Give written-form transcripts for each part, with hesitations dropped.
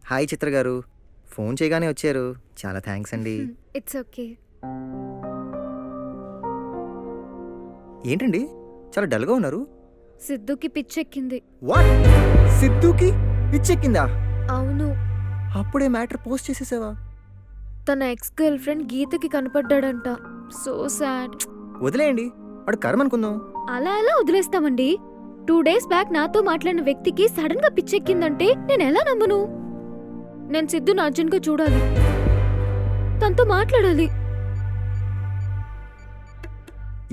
Hi చిత్ర గారు. Phone చేయగానే వచ్చారు. చాలా థ్యాంక్స్ అండి. It's okay. ఏంటండి చాలా డల్గా ఉన్నారు? సిద్ధుకి పిచ్చెక్కింది. వాట్? సిద్ధుకి పిచ్చెక్కిందా? అవును, అప్పుడే మ్యాటర్ పోస్ట్ చేసేసావా? తన ఎక్స్ గర్ల్ ఫ్రెండ్ గీతకి కనపడ్డాడంట. So sad. వదిలేయండి, వాడు కర్మ అనుకుందాం. అలా ఎలా వదిలేస్తామండి? 2 days బ్యాక్ నాతో మాట్లాడిన వ్యక్తికి సడన్ గా పిచ్చెక్కిందంటే నేను ఎలా నమ్మను? నేను సిద్ధుని అర్జెంట్గా చూడాలి, తనతో మాట్లాడాలి.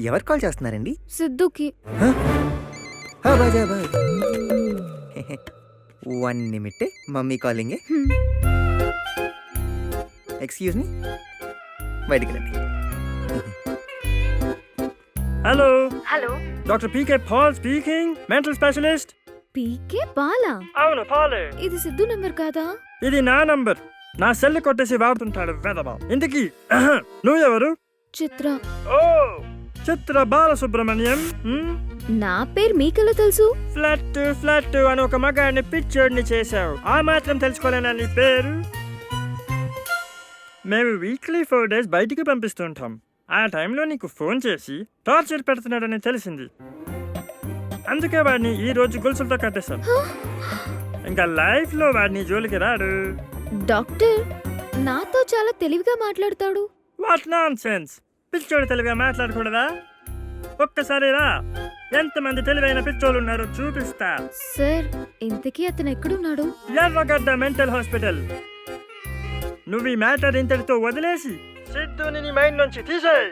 ఎవరు కాల్ చేస్తున్నారండి? సిద్ధుకి. Bye 1 minute, mummy calling. Hmm. Excuse me, బయటికి రండి. Hello, hello, doctor PK Paul speaking, mental specialist. PK బాలా? అవును, పాలే. ఇది సిద్ధు నెంబర్ కాదా? ఇది నా నంబర్. నా సెల్ కొట్టేసి వాడుతుంటాడు వెదవా. ఇంతకీ నువ్వెవరు? చిత్ర. ఓ, చిత్ర బాలసుబ్రహ్మణ్యం. నా పేరు మీకెలా తెలుసు? ఫ్లట్ ఫ్లట్ అని ఒక మగాడిని పిచ్చోడిని చేశావు. ఆ మాత్రం తెలుసుకోలేనా నీ పేరు? మేము వీక్లీ 4 days బయటికి పంపిస్తుంటాం. ఆ టైంలో నీకు ఫోన్ చేసి టార్చర్ పెడుతున్నాడని తెలిసింది. అందుకే వాడిని ఈ రోజు గొలుసులతో కట్టేశాను. ఇంకా లైఫ్ లో వాడిని జోలికి రాడు. డాక్టర్ నాతో చాలా తెలివిగా మాట్లాడతాడు. What non sense. పిచ్చోడు తెలివిగా మాట్లాడకూడదా? ఒక్కసారి రా, ఎంతమంది తెలివైన పిచ్చోళ్ళు ఉన్నారో చూపిస్తా. సార్, ఇంతకీ అతను ఎక్కడున్నాడు? ఎర్రగడ్డ మెంటల్ హాస్పిటల్. నువ్వు ఈ మ్యాటర్ ఇంతటితో వదిలేసి సిద్ధుని నీ మైండ్ నుంచి తీసేయ్.